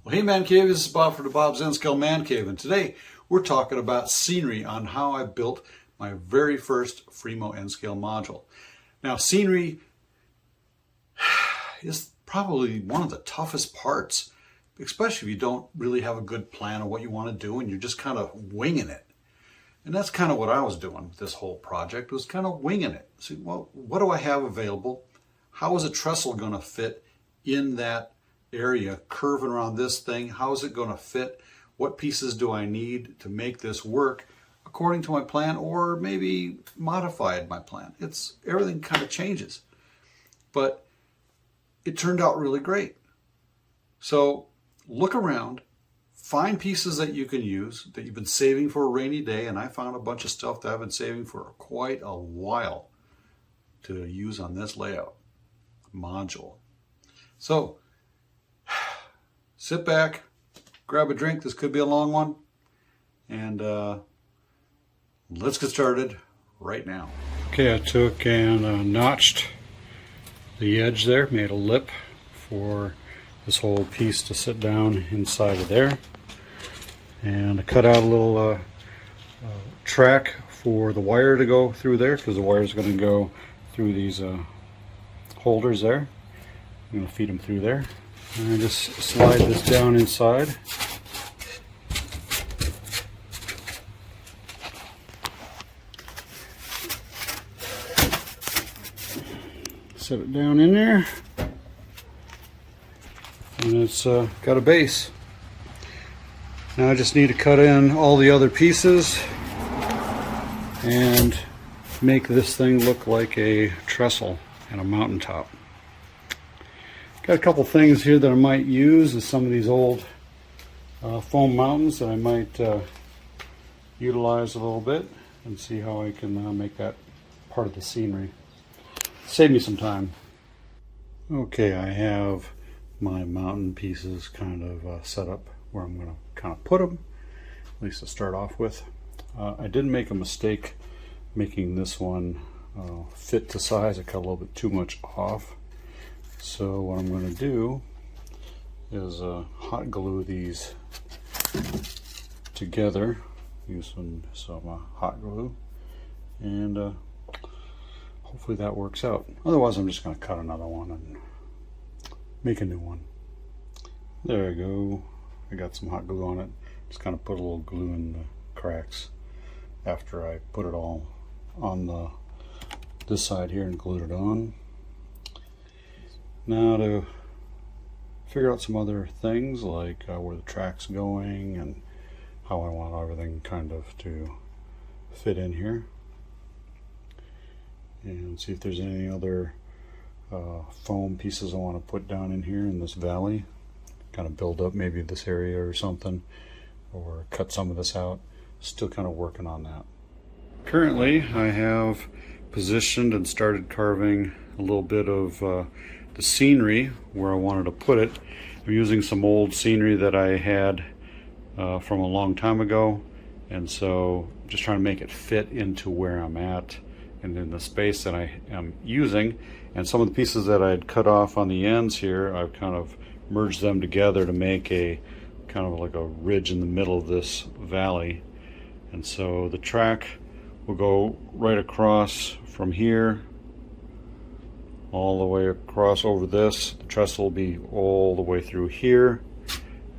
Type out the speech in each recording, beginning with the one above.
Well, hey ManCave, this is Bob for DaBob's ManCave, and today we're talking about scenery on how I built my very first Free-moN N-scale module. Now, scenery is probably one of the toughest parts, especially if you don't really have a good plan of what you want to do and you're just kind of winging it. And that's kind of what I was doing with this whole project, was kind of winging it. See, well, what do I have available? How is a trestle going to fit in that area curving around this thing? How is it going to fit? What pieces do I need to make this work according to my plan, or maybe modified my plan? Everything kind of changes, but it turned out really great. So look around, find pieces that you can use that you've been saving for a rainy day, and I found a bunch of stuff that I've been saving for quite a while to use on this layout module. So sit back, grab a drink. This could be a long one. And let's get started right now. Okay, I took and notched the edge there, made a lip for this whole piece to sit down inside of there. And I cut out a little track for the wire to go through there, because the wire is going to go through these holders there. I'm going to feed them through there. And I just slide this down inside. Set it down in there. And it's got a base. Now I just need to cut in all the other pieces and make this thing look like a trestle and a mountaintop. Got a couple things here that I might use, is some of these old foam mountains that I might utilize a little bit and see how I can make that part of the scenery. Save me some time. Okay, I have my mountain pieces kind of set up where I'm going to kind of put them, at least to start off with. I did make a mistake making this one fit to size. I cut a little bit too much off. So what I'm going to do is hot glue these together. Use some hot glue, and hopefully that works out. Otherwise, I'm just going to cut another one and make a new one. There I go. I got some hot glue on it. Just kind of put a little glue in the cracks after I put it all on this side here and glued it on. Now to figure out some other things, like where the track's going and how I want everything kind of to fit in here, and see if there's any other foam pieces I want to put down in here in this valley, kind of build up maybe this area or something, or cut some of this out. Still kind of working on that. Currently I have positioned and started carving a little bit of the scenery where I wanted to put it. I'm using some old scenery that I had from a long time ago, and so just trying to make it fit into where I'm at and in the space that I am using. And some of the pieces that I had cut off on the ends here, I've kind of merged them together to make a kind of like a ridge in the middle of this valley. And so the track will go right across from here all the way across over this. The trestle will be all the way through here,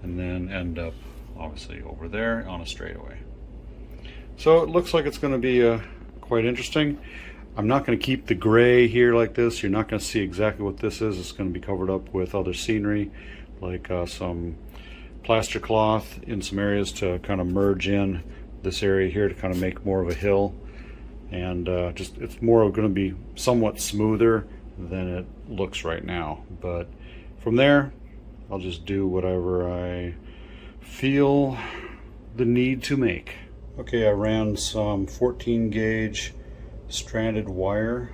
and then end up obviously over there on a straightaway. So it looks like it's going to be quite interesting. I'm not going to keep the gray here like this. You're not going to see exactly what this is. It's going to be covered up with other scenery, like some plaster cloth in some areas to kind of merge in this area here to kind of make more of a hill. And just it's more going to be somewhat smoother than it looks right now. But from there, I'll just do whatever I feel the need to make. Okay, I ran some 14 gauge stranded wire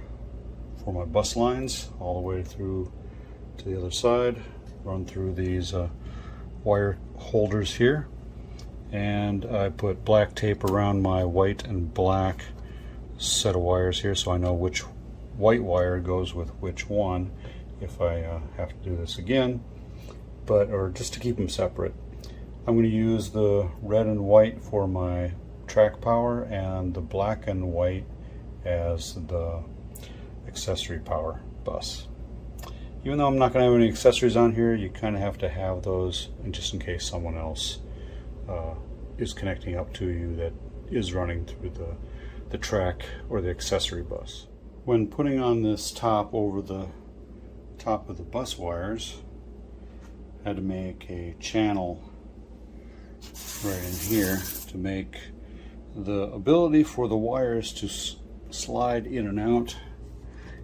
for my bus lines all the way through to the other side, run through these wire holders here, and I put black tape around my white and black set of wires here so I know which white wire goes with which one if I have to do this again. or just to keep them separate. I'm going to use the red and white for my track power and the black and white as the accessory power bus. Even though I'm not going to have any accessories on here, you kind of have to have those, and just in case someone else is connecting up to you that is running through the track or the accessory bus. When putting on this top over the top of the bus wires, I had to make a channel right in here to make the ability for the wires to slide in and out.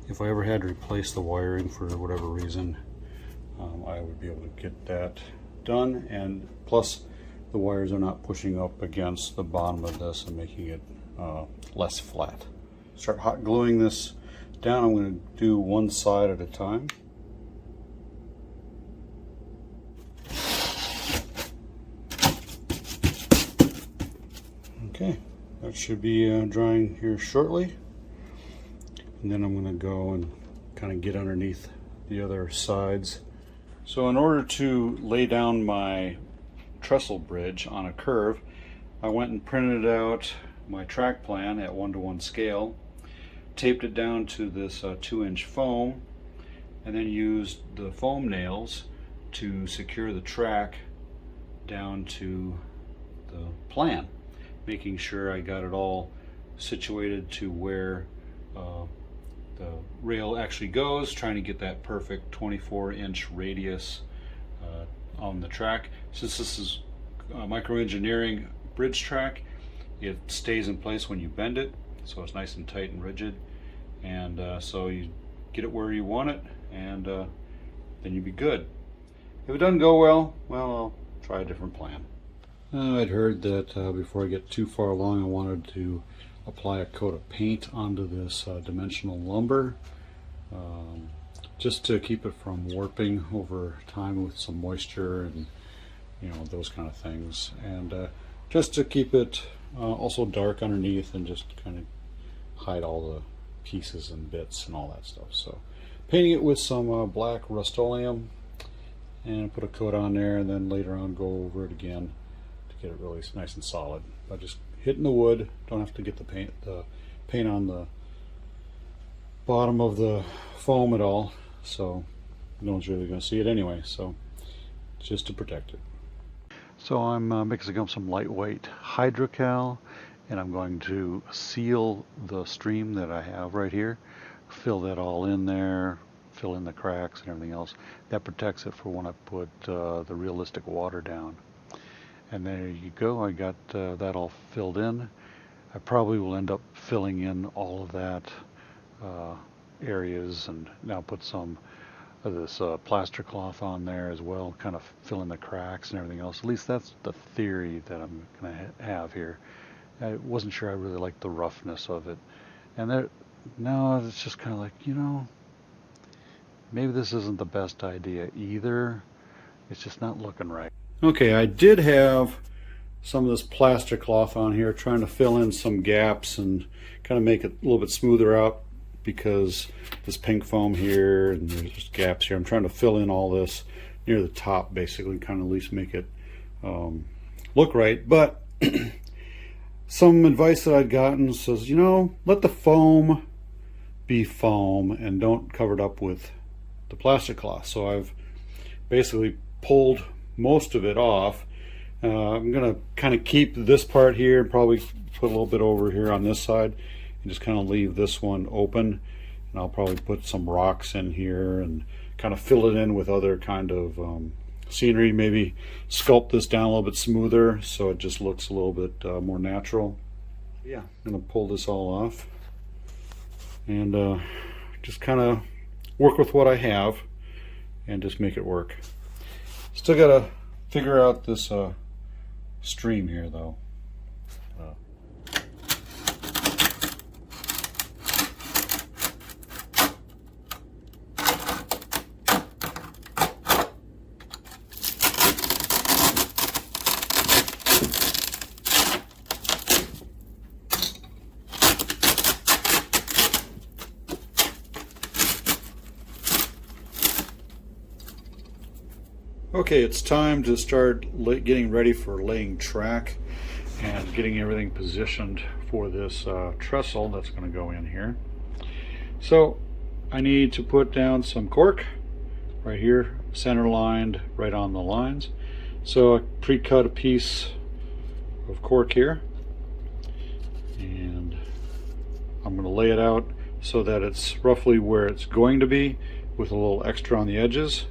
If I ever had to replace the wiring for whatever reason, I would be able to get that done, and plus the wires are not pushing up against the bottom of this and making it less flat. Start hot gluing this down. I'm going to do one side at a time. Okay, that should be drying here shortly. And then I'm going to go and kind of get underneath the other sides. So in order to lay down my trestle bridge on a curve, I went and printed out my track plan at 1:1 scale, taped it down to this 2-inch foam, and then used the foam nails to secure the track down to the plan, making sure I got it all situated to where the rail actually goes, trying to get that perfect 24-inch radius on the track. Since this is micro engineering bridge track, it stays in place when you bend it, so it's nice and tight and rigid, and so you get it where you want it, and then you'll be good. If it doesn't go well, I'll try a different plan. I'd heard that before I get too far along, I wanted to apply a coat of paint onto this dimensional lumber, just to keep it from warping over time with some moisture and those kind of things, and just to keep it also dark underneath and just kind of hide all the pieces and bits and all that stuff. So painting it with some black Rust-Oleum and put a coat on there, and then later on go over it again to get it really nice and solid by just hitting the wood. Don't have to get the paint on the bottom of the foam at all, so no one's really going to see it anyway, so just to protect it. So I'm mixing up some lightweight hydrocal, and I'm going to seal the stream that I have right here, fill that all in there, fill in the cracks and everything else. That protects it for when I put the realistic water down. And there you go, I got that all filled in. I probably will end up filling in all of that areas, and now put some of this plaster cloth on there as well, kind of fill in the cracks and everything else. At least that's the theory that I'm going to have here. I wasn't sure I really liked the roughness of it. And now it's just kind of like, maybe this isn't the best idea either. It's just not looking right. Okay, I did have some of this plaster cloth on here, trying to fill in some gaps and kind of make it a little bit smoother out, because this pink foam here and there's just gaps here. I'm trying to fill in all this near the top, basically, kind of at least make it look right. But some advice that I'd gotten says, let the foam be foam and don't cover it up with the plastic cloth. So I've basically pulled most of it off. I'm gonna kind of keep this part here and probably put a little bit over here on this side and just kind of leave this one open, and I'll probably put some rocks in here and kind of fill it in with other kind of scenery, maybe sculpt this down a little bit smoother so it just looks a little bit more natural. Yeah, I'm gonna pull this all off and just kind of work with what I have and just make it work. Still gotta figure out this stream here though. Okay, it's time to start getting ready for laying track and getting everything positioned for this trestle that's going to go in here. So I need to put down some cork right here, center lined right on the lines. So I pre-cut a piece of cork here, and I'm going to lay it out so that it's roughly where it's going to be with a little extra on the edges.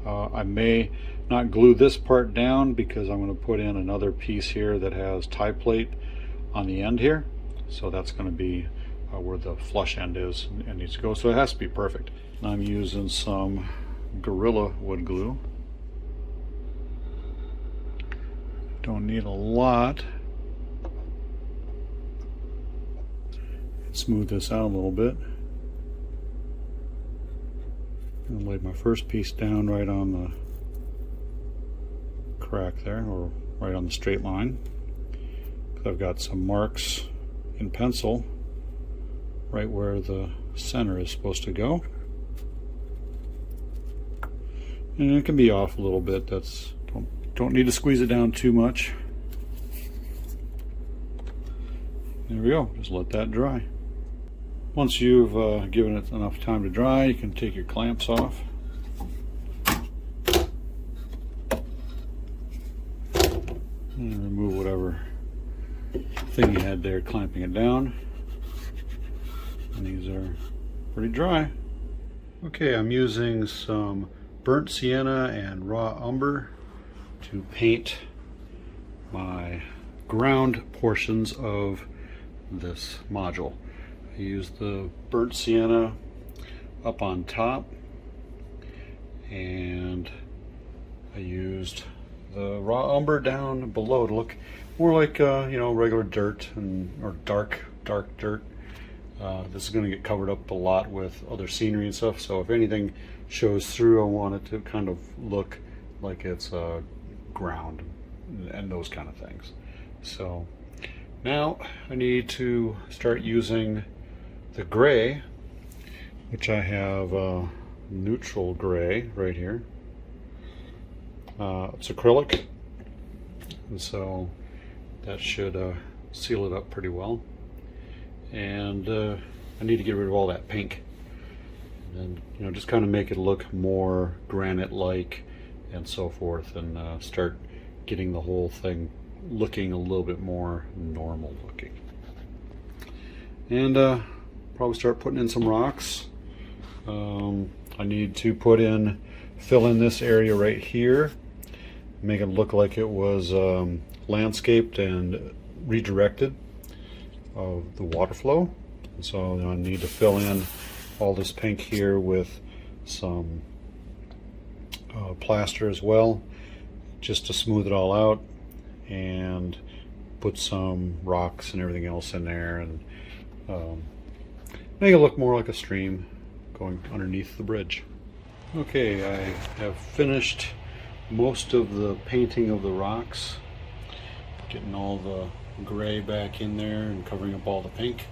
I may not glue this part down because I'm going to put in another piece here that has tie plate on the end here. So that's going to be where the flush end is and needs to go. So it has to be perfect. And I'm using some Gorilla wood glue. Don't need a lot. Smooth this out a little bit. And lay my first piece down right on the crack there, or right on the straight line. I've got some marks in pencil right where the center is supposed to go. And it can be off a little bit. That's don't need to squeeze it down too much. There we go. Just let that dry. Once you've given it enough time to dry, you can take your clamps off. And remove whatever thing you had there clamping it down. And these are pretty dry. Okay, I'm using some burnt sienna and raw umber to paint my ground portions of this module. I used the burnt sienna up on top, and I used the raw umber down below to look more like you know, regular dirt or dark dirt. This is going to get covered up a lot with other scenery and stuff, so if anything shows through, I want it to kind of look like it's ground and those kind of things. So now I need to start using the gray, which I have neutral gray right here. It's acrylic, and so that should seal it up pretty well. And I need to get rid of all that pink, and you know, just kind of make it look more granite-like and so forth, and start getting the whole thing looking a little bit more normal looking. And probably start putting in some rocks. I need to fill in this area right here, make it look like it was landscaped and redirected of the water flow. And so I need to fill in all this pink here with some plaster as well, just to smooth it all out, and put some rocks and everything else in there, and make it look more like a stream going underneath the bridge. Okay, I have finished most of the painting of the rocks, getting all the gray back in there and covering up all the pink,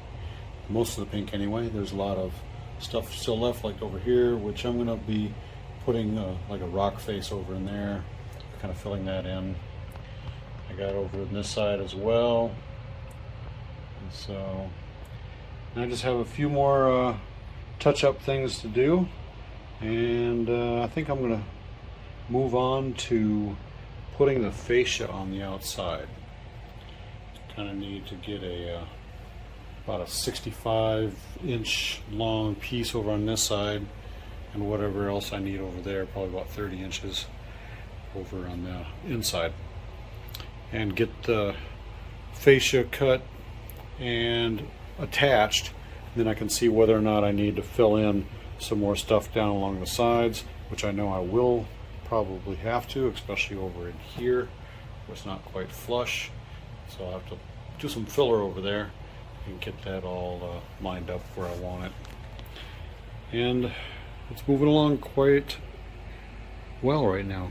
most of the pink anyway. There's a lot of stuff still left, like over here, which I'm going to be putting like a rock face over in there, kind of filling that in. I got over on this side as well, and so I just have a few more touch-up things to do, and I think I'm going to move on to putting the fascia on the outside. Kind of need to get about a 65-inch long piece over on this side, and whatever else I need over there, probably about 30 inches over on the inside, and get the fascia cut and attached. Then I can see whether or not I need to fill in some more stuff down along the sides, which I know I will probably have to, especially over in here where it's not quite flush. So I'll have to do some filler over there and get that all lined up where I want it. And it's moving along quite well right now.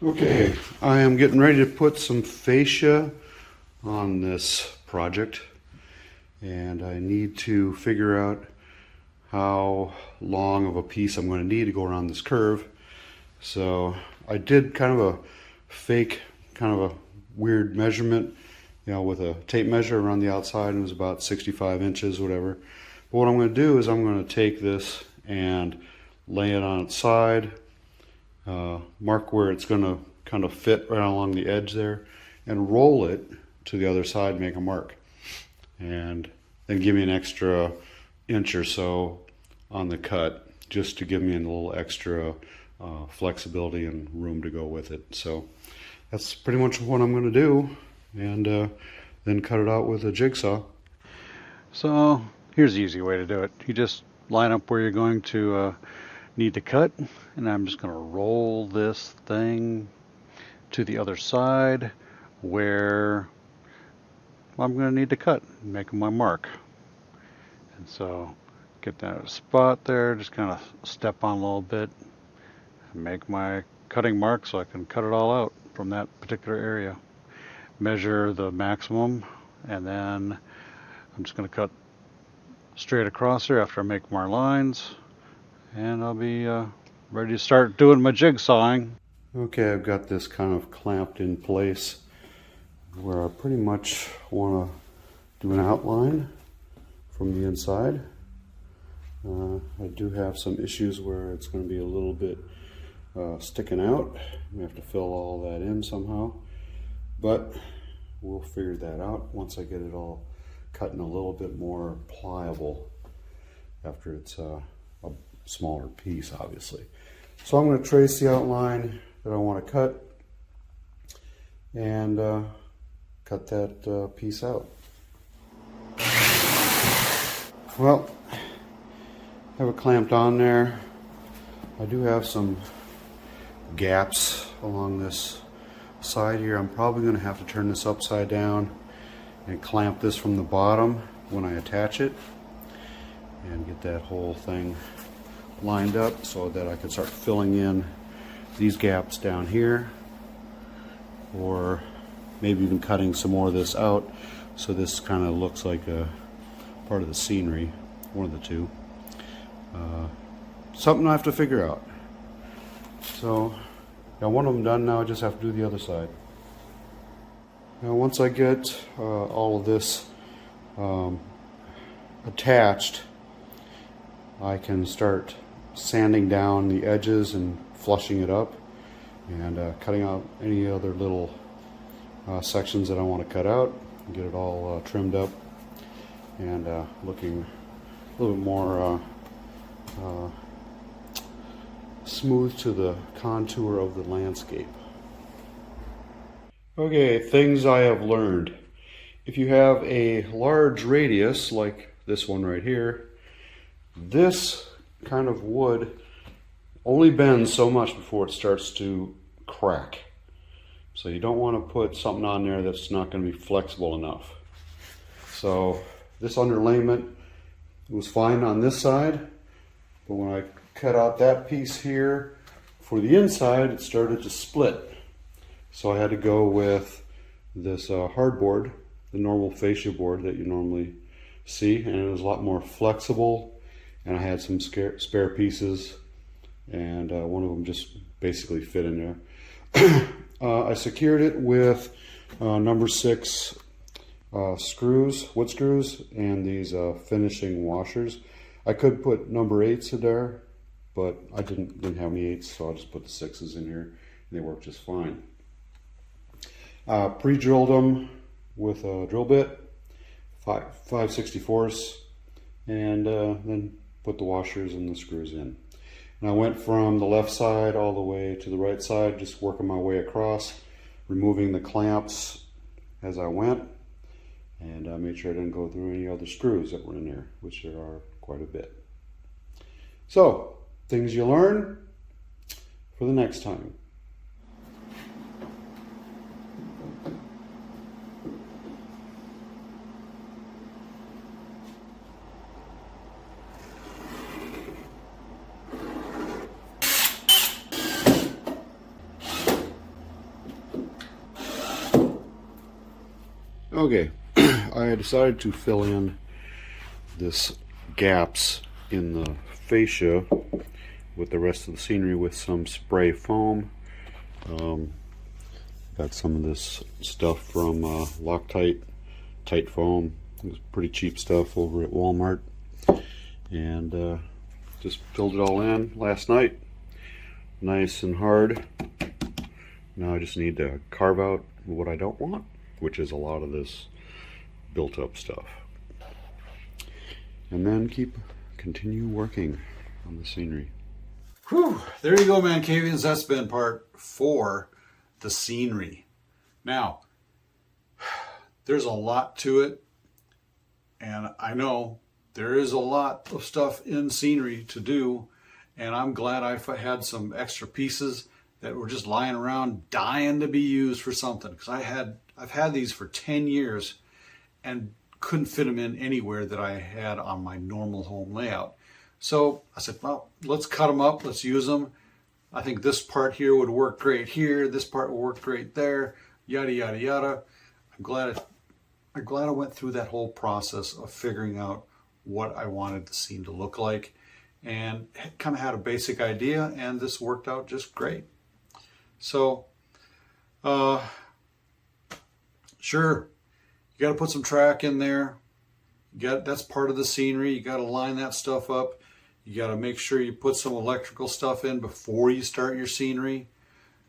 Okay, I am getting ready to put some fascia on this project, and I need to figure out how long of a piece I'm going to need to go around this curve. So I did kind of a fake, kind of a weird measurement, you know, with a tape measure around the outside, and it was about 65 inches, whatever. But what I'm going to do is I'm going to take this and lay it on its side, mark where it's going to kind of fit right along the edge there, and roll it to the other side, make a mark, and then give me an extra inch or so on the cut, just to give me a little extra flexibility and room to go with it. So that's pretty much what I'm going to do, and then cut it out with a jigsaw. So here's the easy way to do it. You just line up where you're going to need to cut, and I'm just going to roll this thing to the other side where I'm going to need to cut, make my mark. And so get that spot there, just kind of step on a little bit and make my cutting mark so I can cut it all out from that particular area. Measure the maximum, and then I'm just going to cut straight across there after I make my lines, and I'll be ready to start doing my jigsawing. Okay, I've got this kind of clamped in place where I pretty much want to do an outline from the inside. I do have some issues where it's going to be a little bit sticking out. We have to fill all that in somehow, but we'll figure that out once I get it all cut in a little bit more pliable after it's a smaller piece, obviously. So I'm going to trace the outline that I want to cut and cut that piece out. Well, I have it clamped on there. I do have some gaps along this side here. I'm probably going to have to turn this upside down and clamp this from the bottom when I attach it, and get that whole thing lined up so that I can start filling in these gaps down here, or maybe even cutting some more of this out so this kind of looks like a part of the scenery, one of the two. Something I have to figure out. So got one of them done, now I just have to do the other side. Now once I get all of this attached, I can start sanding down the edges and flushing it up, and cutting out any other little sections that I want to cut out, and get it all trimmed up and looking a little bit more smooth to the contour of the landscape. Okay, things I have learned. If you have a large radius like this one right here, this kind of wood only bends so much before it starts to crack. So you don't want to put something on there that's not going to be flexible enough. So this underlayment was fine on this side, but when I cut out that piece here for the inside, it started to split. So I had to go with this hardboard, the normal fascia board that you normally see, and it was a lot more flexible, and I had some spare pieces, and one of them just basically fit in there. I secured it with number 6 screws, wood screws, and these finishing washers. I could put number 8s in there, but I didn't have any 8s, so I just put the 6s in here, and they work just fine. Pre-drilled them with a drill bit, 5/64, and then put the washers and the screws in. And I went from the left side all the way to the right side, just working my way across, removing the clamps as I went, and I made sure I didn't go through any other screws that were in there, which there are quite a bit. So, things you learn for the next time. Okay, I decided to fill in this gaps in the fascia with the rest of the scenery with some spray foam. Got some of this stuff from Loctite, tight foam. It was pretty cheap stuff over at Walmart. And just filled it all in last night. Nice and hard. Now I just need to carve out what I don't want, which is a lot of this built up stuff. And then continue working on the scenery. Whew, there you go, ManCavians. That's been part 4, the scenery. Now, there's a lot to it, and I know there is a lot of stuff in scenery to do, and I'm glad I had some extra pieces that were just lying around dying to be used for something, because I've had these for 10 years and couldn't fit them in anywhere that I had on my normal home layout. So I said, well, let's cut them up, let's use them. I think this part here would work great here, this part would work great there, yada yada yada. I'm glad I went through that whole process of figuring out what I wanted the scene to look like, and kind of had a basic idea, and this worked out just great. So sure, you got to put some track in there. That's part of the scenery. You got to line that stuff up. You got to make sure you put some electrical stuff in before you start your scenery,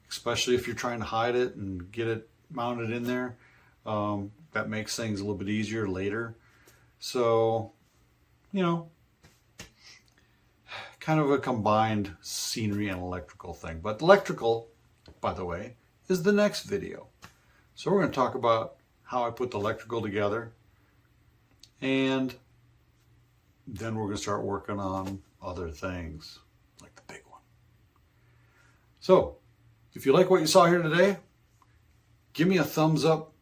especially if you're trying to hide it and get it mounted in there. That makes things a little bit easier later. So, you know, kind of a combined scenery and electrical thing. But electrical, by the way, is the next video. So we're going to talk about how I put the electrical together, and then we're going to start working on other things like the big one. So if you like what you saw here today, give me a thumbs up,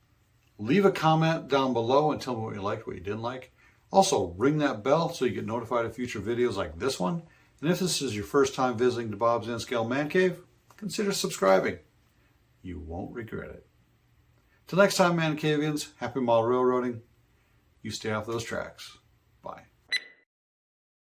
leave a comment down below and tell me what you liked, what you didn't like. Also, ring that bell so you get notified of future videos like this one. And if this is your first time visiting DaBob's N-Scale Man Cave, consider subscribing. You won't regret it. Till next time, ManCavians, happy mile railroading. You stay off those tracks. Bye.